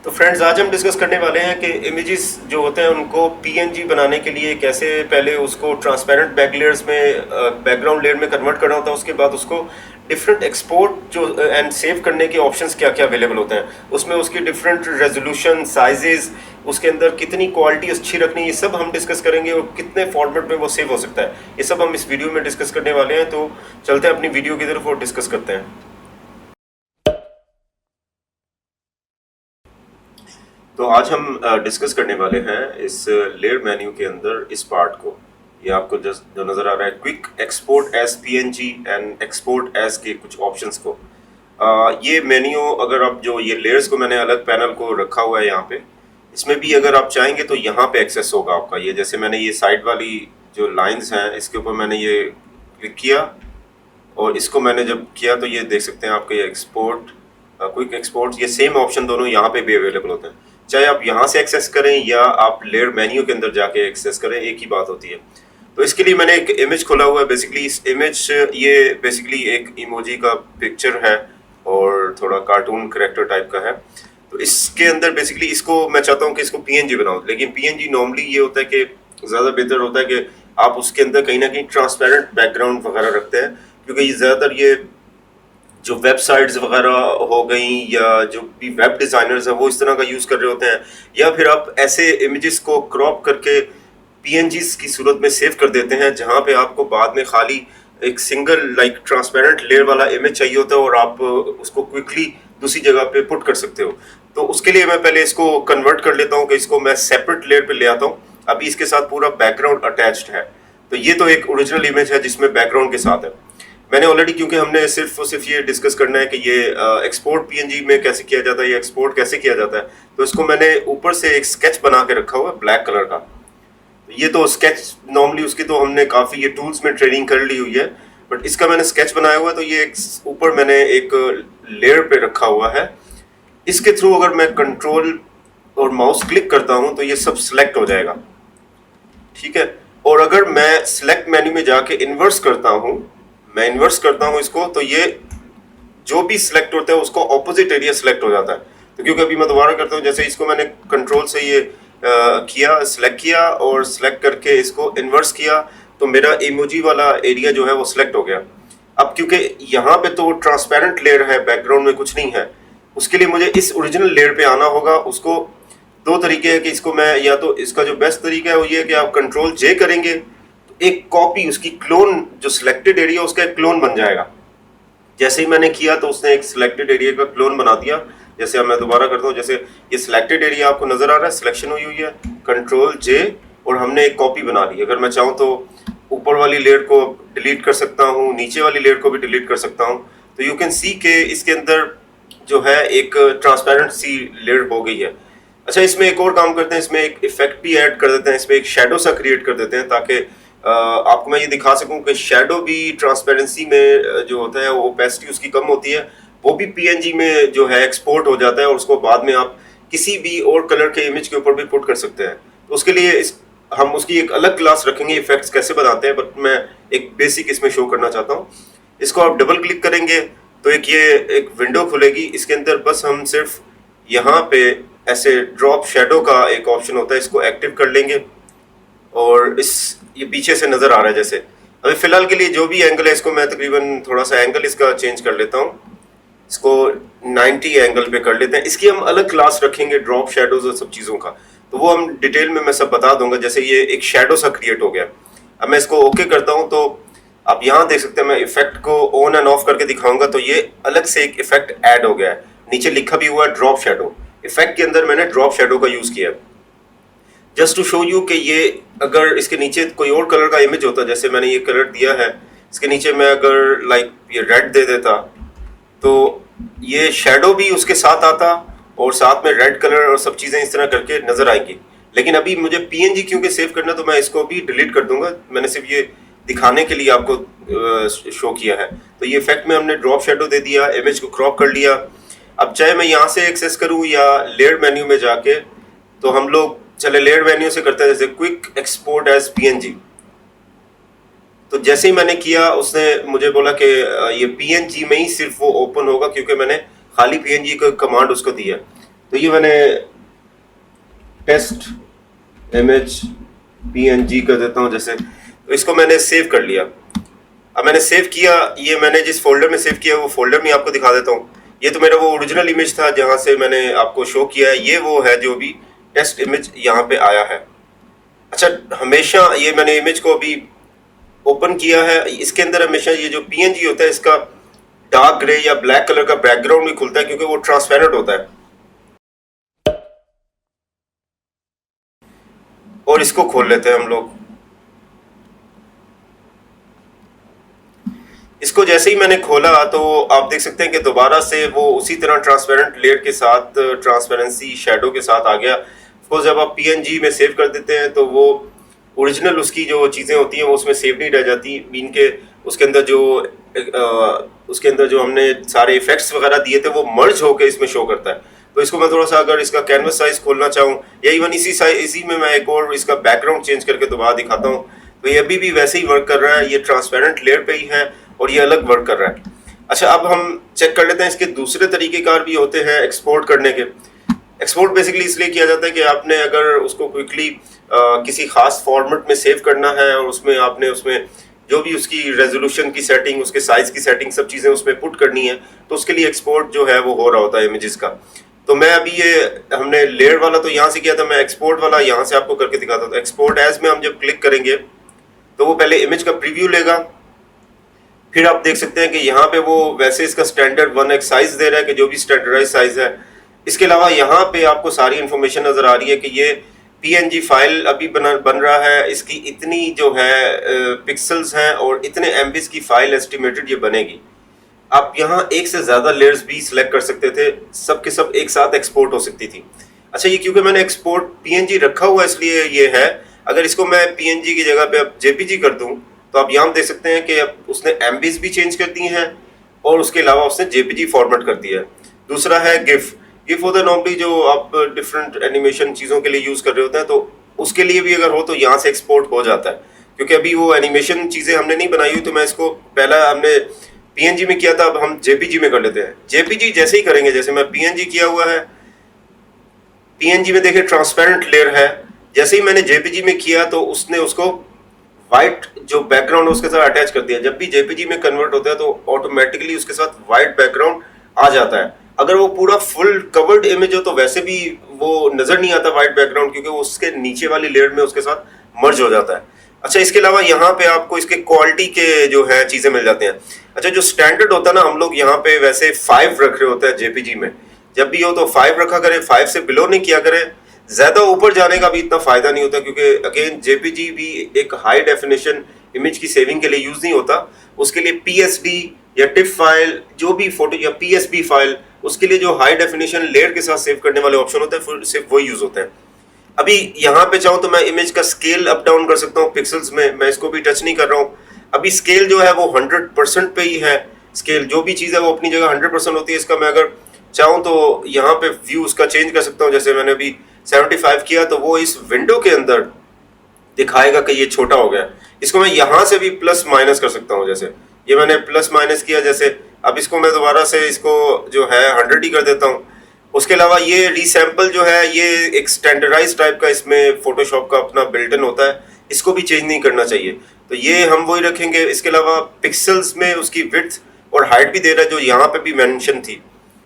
तो फ्रेंड्स, आज हम डिस्कस करने वाले हैं कि इमेजेस जो होते हैं उनको पीएनजी बनाने के लिए कैसे पहले उसको ट्रांसपेरेंट बैकलेयर्स में बैकग्राउंड लेयर में कन्वर्ट करना होता है। उसके बाद उसको डिफरेंट एक्सपोर्ट जो एंड सेव करने के ऑप्शंस क्या क्या अवेलेबल होते हैं, उसमें उसकी डिफरेंट रेजोल्यूशन साइजेस, उसके अंदर कितनी क्वालिटी अच्छी रखनी, ये सब हम डिस्कस करेंगे और कितने फॉर्मेट में वो सेव हो सकता है, ये सब हम इस वीडियो में डिस्कस करने वाले हैं। तो चलते हैं अपनी वीडियो की तरफ और डिस्कस करते हैं। तो आज हम डिस्कस करने वाले हैं इस लेयर मेन्यू के अंदर इस पार्ट को। ये आपको जस्ट जो नज़र आ रहा है, quick export as PNG and export as के कुछ ऑप्शंस को। ये मेन्यू अगर आप जो ये लेयर्स को मैंने अलग पैनल को रखा हुआ है यहाँ पे, इसमें भी अगर आप चाहेंगे तो यहाँ पे एक्सेस होगा आपका। ये जैसे मैंने ये साइड वाली जो लाइन्स हैं इसके ऊपर मैंने ये क्लिक किया और इसको मैंने जब किया तो ये देख सकते हैं आपका ये एक्सपोर्ट क्विक एक्सपोर्ट, ये सेम ऑप्शन दोनों यहाँ पे भी अवेलेबल होते हैं। चाहे आप यहाँ से एक्सेस करें या आप लेयर मेन्यू के अंदर जाके एक्सेस करें, एक ही बात होती है। तो इसके लिए मैंने एक इमेज खोला हुआ है। बेसिकली इस इमेज ये बेसिकली एक इमोजी का पिक्चर है और थोड़ा कार्टून करेक्टर टाइप का है। तो इसके अंदर बेसिकली इसको मैं चाहता हूँ कि इसको पीएनजी बनाऊँ, लेकिन पीएनजी नॉर्मली ये होता है कि ज़्यादा बेहतर होता है कि आप उसके अंदर कहीं ना कहीं ट्रांसपेरेंट बैकग्राउंड वगैरह रखते हैं, क्योंकि ये ज़्यादातर ये जो वेबसाइट्स वगैरह हो गई या जो भी वेब डिज़ाइनर्स हैं वो इस तरह का यूज़ कर रहे होते हैं, या फिर आप ऐसे इमेजेस को क्रॉप करके पीएनजीज की सूरत में सेव कर देते हैं जहां पे आपको बाद में खाली एक सिंगल लाइक ट्रांसपेरेंट लेयर वाला इमेज चाहिए होता है और आप उसको क्विकली दूसरी जगह पे पुट कर सकते हो। तो उसके लिए मैं पहले इसको कन्वर्ट कर लेता हूँ कि इसको मैं सेपरेट लेयर पे ले आता हूँ। अभी इसके साथ पूरा बैकग्राउंड अटैच्ड है, तो ये तो एक ओरिजिनल इमेज है जिसमें बैकग्राउंड के साथ है। मैंने ऑलरेडी, क्योंकि हमने सिर्फ ये डिस्कस करना है कि ये एक्सपोर्ट पीएनजी में कैसे किया जाता है, ये एक्सपोर्ट कैसे किया जाता है, तो इसको मैंने ऊपर से एक स्केच बना के रखा हुआ है ब्लैक कलर का। ये तो स्केच नॉर्मली उसकी तो हमने काफ़ी ये टूल्स में ट्रेनिंग कर ली हुई है, बट इसका मैंने स्केच बनाया हुआ है। तो ये ऊपर मैंने एक लेयर पे रखा हुआ है। इसके थ्रू अगर मैं कंट्रोल और माउस क्लिक करता हूँ तो ये सब सिलेक्ट हो जाएगा, ठीक है। और अगर मैं सिलेक्ट मेन्यू में जाके इन्वर्स करता हूँ, मैं इन्वर्स करता हूँ इसको, तो ये जो भी सिलेक्ट होता है उसको ऑपोजिट एरिया सिलेक्ट हो जाता है। तो क्योंकि अभी मैं दोबारा करता हूँ, जैसे इसको मैंने कंट्रोल से ये किया, सिलेक्ट किया और सिलेक्ट करके इसको इन्वर्स किया, तो मेरा इमोजी वाला एरिया जो है वो सिलेक्ट हो गया। अब क्योंकि यहाँ पे तो ट्रांसपेरेंट लेयर है, बैकग्राउंड में कुछ नहीं है, उसके लिए मुझे इस ओरिजिनल लेयर पे आना होगा। उसको दो तरीके हैं कि इसको मैं, या तो इसका जो बेस्ट तरीका है वो ये है कि आप कंट्रोल जे करेंगे तो एक कॉपी उसकी क्लोन, जो सिलेक्टेड एरिया उसका एक क्लोन बन जाएगा। जैसे ही मैंने किया तो उसने एक सिलेक्टेड एरिया का क्लोन बना दिया। जैसे अब मैं दोबारा करता हूँ, जैसे ये सिलेक्टेड एरिया आपको नजर आ रहा है, सिलेक्शन हुई हुई है, कंट्रोल जे और हमने एक कॉपी बना ली। अगर मैं चाहूँ तो ऊपर वाली लेयर को डिलीट कर सकता हूँ, नीचे वाली लेयर को भी डिलीट कर सकता हूँ। तो यू कैन सी के इसके अंदर जो है एक ट्रांसपेरेंट सी लेयर हो गई है। अच्छा, इसमें एक और काम करते हैं, इसमें एक इफेक्ट भी ऐड कर देते हैं, इसमें एक शेडो सा क्रिएट कर देते हैं, ताकि आपको मैं ये दिखा सकूं कि शेडो भी ट्रांसपेरेंसी में जो होता है वो ओपेसिटी उसकी कम होती है, वो भी पीएनजी में जो है एक्सपोर्ट हो जाता है और उसको बाद में आप किसी भी और कलर के इमेज के ऊपर भी पुट कर सकते हैं। तो उसके लिए हम उसकी एक अलग क्लास रखेंगे, इफेक्ट्स कैसे बनाते हैं, बट मैं एक बेसिक इसमें शो करना चाहता हूँ। इसको आप डबल क्लिक करेंगे तो ये एक विंडो खुलेगी। इसके अंदर बस हम सिर्फ यहाँ पे ऐसे ड्रॉप शेडो का एक ऑप्शन होता है, इसको एक्टिव कर लेंगे और ये पीछे से नज़र आ रहा है जैसे। अभी फ़िलहाल के लिए जो भी एंगल है, इसको मैं तकरीबन थोड़ा सा एंगल इसका चेंज कर लेता हूँ, इसको 90 एंगल पे कर लेते हैं। इसकी हम अलग क्लास रखेंगे ड्रॉप शेडोज़ और सब चीज़ों का, तो वो हम डिटेल में मैं सब बता दूंगा। जैसे ये एक शेडो सा क्रिएट हो गया। अब मैं इसको ओके करता हूँ तो आप यहाँ देख सकते हैं, मैं इफेक्ट को ऑन एंड ऑफ करके दिखाऊंगा तो ये अलग से एक इफेक्ट ऐड हो गया है। नीचे लिखा भी हुआ है ड्रॉप शेडो। इफेक्ट के अंदर मैंने ड्रॉप शेडो का यूज़ किया है, जस्ट टू शो यू कि ये अगर इसके नीचे कोई और कलर का इमेज होता, जैसे मैंने ये कलर दिया है, इसके नीचे मैं अगर लाइक ये रेड दे देता तो ये शेडो भी उसके साथ आता और साथ में रेड कलर और सब चीज़ें इस तरह करके नज़र आएंगी। लेकिन अभी मुझे पीएनजी क्योंकि सेव करना, तो मैं इसको भी डिलीट कर दूंगा। मैंने सिर्फ ये दिखाने के लिए आपको शो किया है। तो ये इफेक्ट में हमने ड्रॉप शेडो दे दिया, इमेज को क्रॉप कर लिया। अब चाहे मैं यहाँ से एक्सेस करूँ या लेयर मेन्यू में जाके, तो हम लोग चले लेयर मेन्यू से करते हैं, जैसे क्विक एक्सपोर्ट एज पीएनजी। तो जैसे ही मैंने किया उसने मुझे बोला कि ये पीएनजी में ही सिर्फ वो ओपन होगा, क्योंकि मैंने खाली पीएनजी का कमांड उसको दिया। तो ये मैंने टेस्ट इमेज पीएनजी कर देता हूँ जैसे, तो इसको मैंने सेव कर लिया। अब मैंने सेव किया, ये मैंने जिस फोल्डर में सेव किया वो फोल्डर में आपको दिखा देता हूँ। ये तो मेरा वो ओरिजिनल इमेज था जहाँ से मैंने आपको शो किया है, ये वो है जो भी टेस्ट इमेज यहाँ पे आया है। अच्छा, हमेशा ये मैंने इमेज को अभी ओपन किया है, इसके अंदर हमेशा ये जो पीएनजी होता है इसका डार्क ग्रे या ब्लैक कलर का बैकग्राउंड भी खुलता है क्योंकि वो ट्रांसपेरेंट होता है। और इसको खोल लेते हैं हम लोग। इसको जैसे ही मैंने खोला तो आप देख सकते हैं कि दोबारा से वो उसी तरह ट्रांसपेरेंट लेयर के साथ ट्रांसपेरेंसी शेडो के साथ आ गया। उसको जब आप पीएनजी में सेव कर देते हैं तो वो ओरिजिनल उसकी जो चीज़ें होती हैं वो उसमें सेव नहीं रह जाती, मीन के उसके अंदर जो हमने सारे इफेक्ट्स वगैरह दिए थे वो मर्ज होकर इसमें शो करता है। तो इसको मैं थोड़ा सा अगर इसका कैनवस साइज खोलना चाहूँ या इवन इसी में मैं एक और इसका बैकग्राउंड चेंज करके दोबारा दिखाता हूँ, तो ये अभी भी वैसे ही वर्क कर रहा है। ये ट्रांसपेरेंट लेयर पे ही है और ये अलग वर्क कर रहा है। अच्छा, अब हम चेक कर लेते हैं इसके दूसरे तरीकेकार भी होते हैं एक्सपोर्ट करने के। एक्सपोर्ट बेसिकली इसलिए किया जाता है कि आपने अगर उसको क्विकली किसी खास फॉर्मेट में सेव करना है और उसमें जो भी उसकी रेजोल्यूशन की सेटिंग, उसके साइज की सेटिंग, सब चीज़ें उसमें पुट करनी है, तो उसके लिए एक्सपोर्ट जो है वो हो रहा होता है इमेजेस का। तो मैं अभी ये हमने लेयर वाला तो यहाँ से किया था, मैं एक्सपोर्ट वाला यहाँ से आपको करके दिखाता हूँ। एक्सपोर्ट एज में हम जब क्लिक करेंगे तो वो पहले इमेज का प्रीव्यू लेगा, फिर आप देख सकते हैं कि यहाँ पे वो वैसे इसका स्टैंडर्ड 1x साइज दे रहा है कि जो भी स्टैंडर्डाइज साइज है। इसके अलावा यहाँ पे आपको सारी इंफॉर्मेशन नजर आ रही है कि ये पीएनजी फाइल अभी बन रहा है, इसकी इतनी जो है पिक्सल्स हैं और इतने एमबीज की फाइल एस्टिमेटेड ये बनेगी। आप यहाँ एक से ज्यादा लेयर्स भी सिलेक्ट कर सकते थे, सब के सब एक साथ एक्सपोर्ट हो सकती थी। अच्छा, ये क्योंकि मैंने एक्सपोर्ट पीएनजी रखा हुआ इसलिए ये है। अगर इसको मैं पीएनजी की जगह पे अब जेपीजी कर दूं तो आप यहाँ देख सकते हैं कि अब उसने एमबीज भी चेंज कर दी हैं और उसके अलावा उसने जेपीजी फॉर्मेट कर दिया है। दूसरा है गिफ। गिफ होता है नॉर्मली जो आप डिफरेंट एनिमेशन चीज़ों के लिए यूज़ कर रहे होते हैं, तो उसके लिए भी अगर हो तो यहाँ से एक्सपोर्ट हो जाता है। क्योंकि अभी वो एनिमेशन चीज़ें हमने नहीं बनाई हुई, तो मैं इसको पहला हमने पीएनजी में किया था, अब हम जेपीजी में कर लेते हैं। जेपीजी जैसे ही करेंगे, जैसे मैं पीएनजी किया हुआ है, पीएनजी में देखिए ट्रांसपेरेंट लेयर है, जैसे ही मैंने जेपीजी में किया तो उसने उसको व्हाइट जो बैकग्राउंड उसके साथ अटैच कर दिया। जब भी जेपीजी में कन्वर्ट होता है तो ऑटोमेटिकली उसके साथ व्हाइट बैकग्राउंड आ जाता है। अगर वो पूरा फुल कवर्ड इमेज हो तो वैसे भी वो नजर नहीं आता व्हाइट बैकग्राउंड, क्योंकि वो उसके नीचे वाली लेयर में उसके साथ मर्ज हो जाता है। अच्छा, इसके अलावा यहाँ पे आपको इसके क्वालिटी के जो है चीजें मिल जाते हैं। अच्छा, जो स्टैंडर्ड होता है ना, हम लोग यहाँ पे वैसे 5 रख रहे होते हैं जेपीजी में। जब भी हो तो 5 रखा करें, 5 से बिलो नहीं किया करें। ज्यादा ऊपर जाने का भी इतना फायदा नहीं होता, क्योंकि अगेन जेपीजी भी एक हाई डेफिनेशन इमेज की सेविंग के लिए यूज नहीं होता। उसके लिए पीएसडी या टिफ फाइल, जो भी फोटो, या पीएसबी फाइल, उसके लिए जो हाई डेफिनेशन लेयर के साथ सेव करने वाले ऑप्शन होते हैं सिर्फ वही यूज होते हैं। अभी यहाँ पे चाहूँ तो मैं इमेज का स्केल अप डाउन कर सकता हूँ पिक्सल्स में, मैं इसको भी टच नहीं कर रहा हूँ। अभी स्केल जो है वो 100% पे ही है। स्केल जो भी चीज़ है वो अपनी जगह 100% होती है। इसका मैं अगर चाहूँ तो यहाँ पे व्यू उसका चेंज कर सकता हूँ। जैसे मैंने अभी 75 किया तो वो इस विंडो के अंदर दिखाएगा कि ये छोटा हो गया। इसको मैं यहाँ से भी प्लस माइनस कर सकता हूँ। जैसे ये मैंने प्लस माइनस किया, जैसे अब इसको मैं दोबारा से इसको जो है 100 ही कर देता हूँ। उसके अलावा ये रीसैम्पल जो है ये एक स्टैंडर्डाइज टाइप का इसमें फोटोशॉप का अपना बिल्ट इन होता है, इसको भी चेंज नहीं करना चाहिए, तो ये हम वही रखेंगे। इसके अलावा पिक्सल्स में उसकी विड्थ और हाइट भी दे रहा है जो यहाँ पे भी मेंशन थी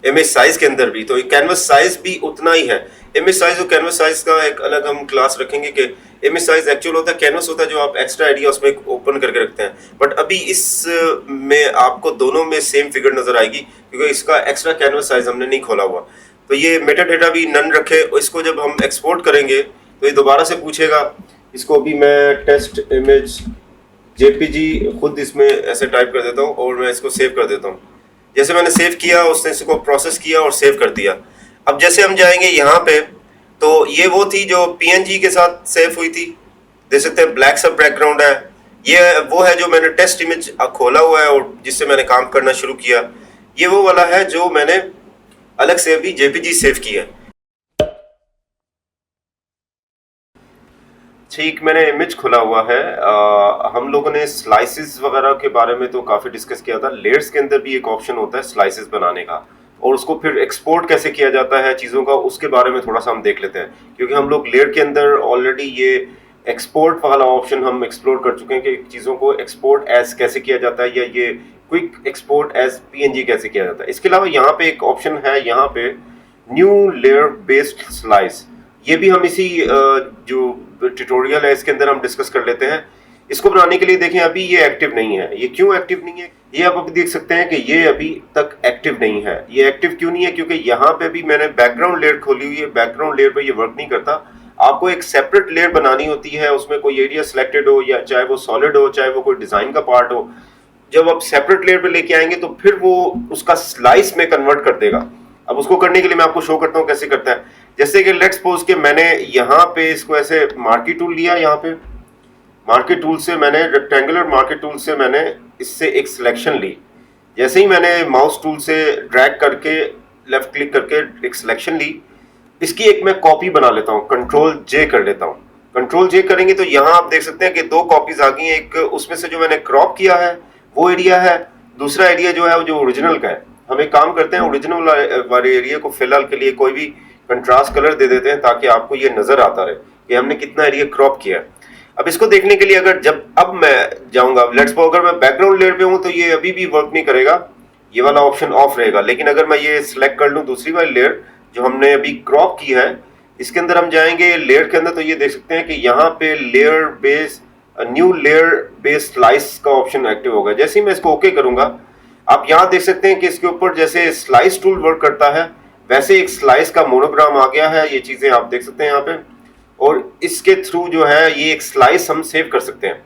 इमेज साइज के अंदर भी, तो कैनवस साइज भी उतना ही है। इमेज साइज और कैनवस साइज का एक अलग हम क्लास रखेंगे कि इमेज साइज एक्चुअल होता है, कैनवस होता है जो आप एक्स्ट्रा आइडिया उसमें ओपन करके रखते हैं। बट अभी इस में आपको दोनों में सेम फिगर नजर आएगी क्योंकि इसका एक्स्ट्रा कैनवस साइज हमने नहीं खोला हुआ। तो ये मेटा डेटा भी नन रखे। इसको जब हम एक्सपोर्ट करेंगे तो ये दोबारा से पूछेगा। इसको भी मैं टेस्ट इमेज जेपीजी खुद इसमें ऐसे टाइप कर देता हूँ और मैं इसको सेव कर देता हूँ। जैसे मैंने सेव किया, उसने इसको प्रोसेस किया और सेव कर दिया। अब जैसे हम जाएंगे यहाँ पे, तो ये वो थी जो पीएनजी के साथ सेव हुई थी, देख सकते हैं ब्लैक सा बैकग्राउंड है। ये वो है जो मैंने टेस्ट इमेज खोला हुआ है और जिससे मैंने काम करना शुरू किया। ये वो वाला है जो मैंने अलग से अभी जेपीजी सेव किया है। ठीक, मैंने इमेज खुला हुआ है। हम लोगों ने स्लाइसेस वगैरह के बारे में तो काफ़ी डिस्कस किया था। लेयर्स के अंदर भी एक ऑप्शन होता है स्लाइसेस बनाने का, और उसको फिर एक्सपोर्ट कैसे किया जाता है चीज़ों का, उसके बारे में थोड़ा सा हम देख लेते हैं, क्योंकि हम लोग लेयर के अंदर ऑलरेडी ये एक्सपोर्ट वाला ऑप्शन हम एक्सप्लोर कर चुके हैं कि चीज़ों को एक्सपोर्ट एज कैसे किया जाता है, या ये क्विक एक्सपोर्ट एज पीएनजी कैसे किया जाता है। इसके अलावा यहाँ पे एक ऑप्शन है, यहाँ पे न्यू लेयर बेस्ड स्लाइस, ये भी हम इसी जो ट्यूटोरियल है इसके अंदर हम डिस्कस कर लेते हैं। इसको बनाने के लिए देखें अभी ये एक्टिव नहीं है। ये क्यों एक्टिव नहीं है, ये आप अभी देख सकते हैं कि ये अभी तक एक्टिव नहीं है। ये एक्टिव क्यों नहीं है, क्योंकि यहाँ पे भी मैंने बैकग्राउंड लेयर खोली हुई है, बैकग्राउंड लेयर पे ये वर्क नहीं करता। आपको एक सेपरेट लेयर बनानी होती है, उसमें कोई एरिया सिलेक्टेड हो, या चाहे वो सॉलिड हो, चाहे वो कोई डिजाइन का पार्ट हो। जब आप सेपरेट लेयर पे लेके आएंगे तो फिर वो उसका स्लाइस में कन्वर्ट कर देगा। अब उसको करने के लिए मैं आपको शो करता हूँ कैसे करता है। जैसे कि लेट्स सपोज के मैंने यहाँ पे इसको ऐसे मार्की टूल लिया, यहाँ पे मार्केट टूल से मैंने रेक्टेंगुलर मार्केट टूल से मैंने इससे एक सिलेक्शन ली। जैसे ही मैंने माउस टूल से ड्रैग करके लेफ्ट क्लिक करके एक सिलेक्शन ली, इसकी एक मैं कॉपी बना लेता हूँ, कंट्रोल जे कर लेता हूँ। कंट्रोल जे करेंगे तो यहाँ आप देख सकते हैं कि दो कॉपीज आ गई हैं। एक उसमें से जो मैंने क्रॉप किया है वो एरिया है, दूसरा एरिया जो है वो जो ओरिजिनल का है। हम एक काम करते हैं, ओरिजिनल वाले एरिया को फिलहाल के लिए कोई भी कंट्रास्ट कलर दे देते हैं, ताकि आपको ये नजर आता रहे कि हमने कितना एरिया क्रॉप किया है। अब इसको देखने के लिए अगर अब मैं जाऊंगा, लेट्स सपोज अगर मैं बैकग्राउंड लेयर पे हूं तो ये अभी भी वर्क नहीं करेगा, ये वाला ऑप्शन ऑफ रहेगा। लेकिन अगर मैं ये सिलेक्ट कर लूं दूसरी वाली लेयर जो हमने अभी क्रॉप की है, इसके अंदर हम जाएंगे लेयर के अंदर, तो ये देख सकते हैं कि यहाँ पे layer base new layer base slice का ऑप्शन एक्टिव होगा। जैसे ही मैं इसको ओके करूंगा, आप यहाँ देख सकते हैं कि इसके ऊपर जैसे स्लाइस टूल वर्क करता है, वैसे एक स्लाइस का मोनोग्राम आ गया है। ये चीजें आप देख सकते हैं यहाँ पे, और इसके थ्रू जो है ये एक स्लाइस हम सेव कर सकते हैं।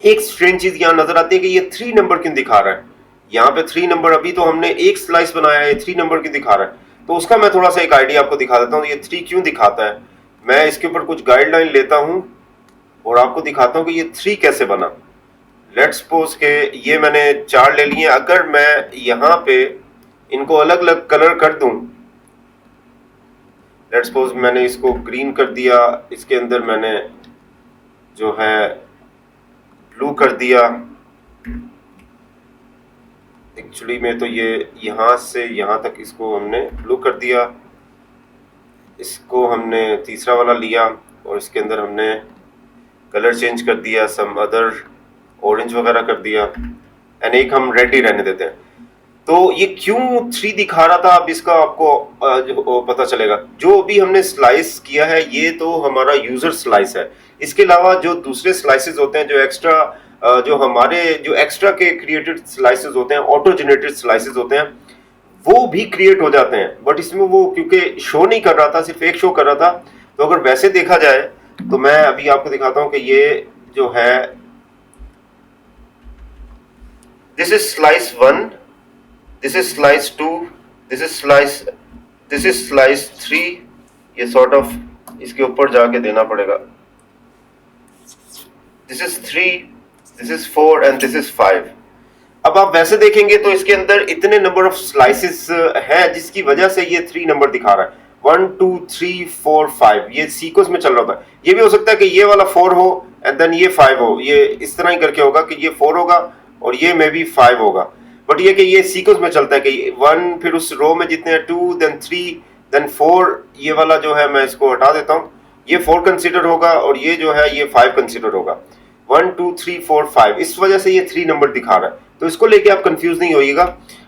एक स्ट्रेंज चीज यहाँ नजर आती है कि ये 3 नंबर क्यों दिखा रहा है। यहाँ पे 3 नंबर, अभी तो हमने एक स्लाइस बनाया है, 3 नंबर क्यों दिखा रहा है। तो उसका मैं थोड़ा सा एक आइडिया आपको दिखा देता हूँ, ये 3 क्यों दिखाता है। मैं इसके ऊपर कुछ गाइडलाइन लेता हूँ और आपको दिखाता हूँ कि ये 3 कैसे बना। लेट्स सपोज के ये मैंने 4 ले लिए। अगर मैं यहाँ पे इनको अलग अलग कलर कर दूं, लेट्स सपोज मैंने इसको ग्रीन कर दिया, इसके अंदर मैंने जो है ब्लू कर दिया। एक्चुअली में तो ये यहाँ से यहाँ तक इसको हमने ब्लू कर दिया, इसको हमने तीसरा वाला लिया और इसके अंदर हमने कलर चेंज कर दिया, सम अदर ऑरेंज वगैरह कर दिया, एंड एक हम रेड ही रहने देते हैं। तो ये क्यों 3 दिखा रहा था, अब इसका आपको जो पता चलेगा। जो भी हमने स्लाइस किया है ये तो हमारा यूजर स्लाइस है। इसके अलावा जो दूसरे स्लाइसेस होते हैं, जो एक्स्ट्रा जो हमारे जो एक्स्ट्रा के क्रिएटेड स्लाइसेस होते हैं, ऑटो जनरेटेड स्लाइसेस होते हैं, वो भी क्रिएट हो जाते हैं। बट इसमें वो क्योंकि शो नहीं कर रहा था, सिर्फ एक शो कर रहा था। तो अगर वैसे देखा जाए तो मैं अभी आपको दिखाता हूं कि ये जो है this is slice 1, this is slice 2, this is slice 3। ये sort of इसके ऊपर जाके देना पड़ेगा। this is 3, this is 4 and this is 5। अब आप वैसे देखेंगे तो इसके अंदर इतने नंबर ऑफ स्लाइसेस हैं जिसकी वजह से ये 3 नंबर दिखा रहा है। 1 2 3 4 5 ये सीक्वेंस में चल रहा था। ये भी हो सकता है कि ये वाला 4 हो एंड देन ये 5 हो, ये इस तरह ही करके होगा कि ये 4 होगा और ये मे बी 5 होगा। बट ये कि ये सीक्वेंस में चलता है कि 1 फिर उस रो में जितने 2 देन 3 देन 4। ये वाला जो है मैं इसको हटा देता हूँ, ये 4 कंसीडर होगा और ये जो है ये 5 कंसीडर होगा। 1 2 3 4 5, इस वजह से ये 3 नंबर दिखा रहा है। तो इसको लेके आप कंफ्यूज नहीं होइएगा।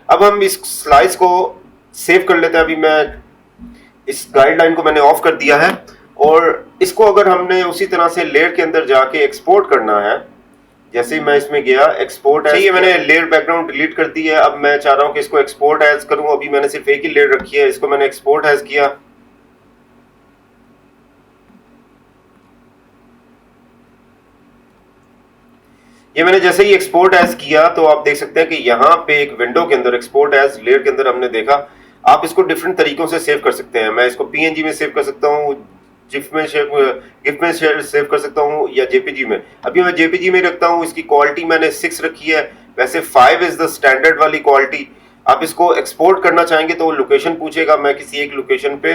अब हम इस स्लाइस को सेव कर लेते हैं। अभी मैं इस गाइडलाइन को मैंने ऑफ कर दिया है और इसको अगर हमने उसी तरह से लेयर के अंदर जाके एक्सपोर्ट करना है, जैसे ही मैं इसमें गया एक्सपोर्ट एज, ये मैंने लेयर बैकग्राउंड डिलीट कर दी है। अब मैं चाह रहा हूं कि इसको एक्सपोर्ट एज करूं। अभी मैंने सिर्फ एक ही लेयर रखी है, इसको मैंने एक्सपोर्ट एज किया। ये मैंने जैसे ही एक्सपोर्ट एज किया तो आप देख सकते हैं कि यहाँ पे एक विंडो के अंदर एक्सपोर्ट एज लेयर के अंदर हमने देखा। आप इसको डिफरेंट तरीकों से सेव कर सकते हैं। मैं इसको पीएनजी में सेव कर सकता हूँ, गिफ में सेव कर सकता हूँ, या जेपीजी में। अभी मैं जेपीजी में रखता हूँ। इसकी क्वालिटी मैंने 6 रखी है, वैसे 5 इज द स्टैंडर्ड वाली क्वालिटी। आप इसको एक्सपोर्ट करना चाहेंगे तो लोकेशन पूछेगा, मैं किसी एक लोकेशन पे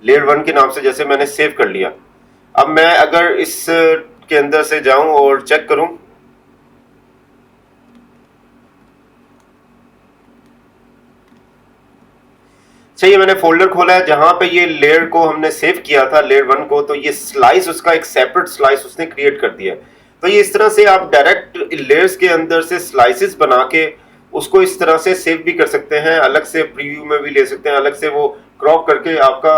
लेयर 1 के नाम से जैसे मैंने सेव कर लिया। अब मैं अगर इस के अंदर से जाऊं और चेक करूं, चाहिए, मैंने फ़ोल्डर खोला है जहाँ पे ये लेयर को हमने सेव किया था, लेयर 1 को, तो ये स्लाइस उसका एक सेपरेट स्लाइस उसने क्रिएट कर दिया है। तो ये इस तरह से आप डायरेक्ट लेयर्स के अंदर से स्लाइसेस बना के उसको इस तरह से सेव भी कर सकते हैं, अलग से प्रीव्यू में भी ले सकते हैं, अलग से वो क्रॉप करके आपका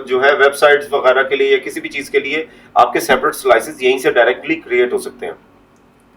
जो है वेबसाइट्स वगैरह के लिए या किसी भी चीज़ के लिए आपके सेपरेट स्लाइसेस यहीं से डायरेक्टली क्रिएट हो सकते हैं।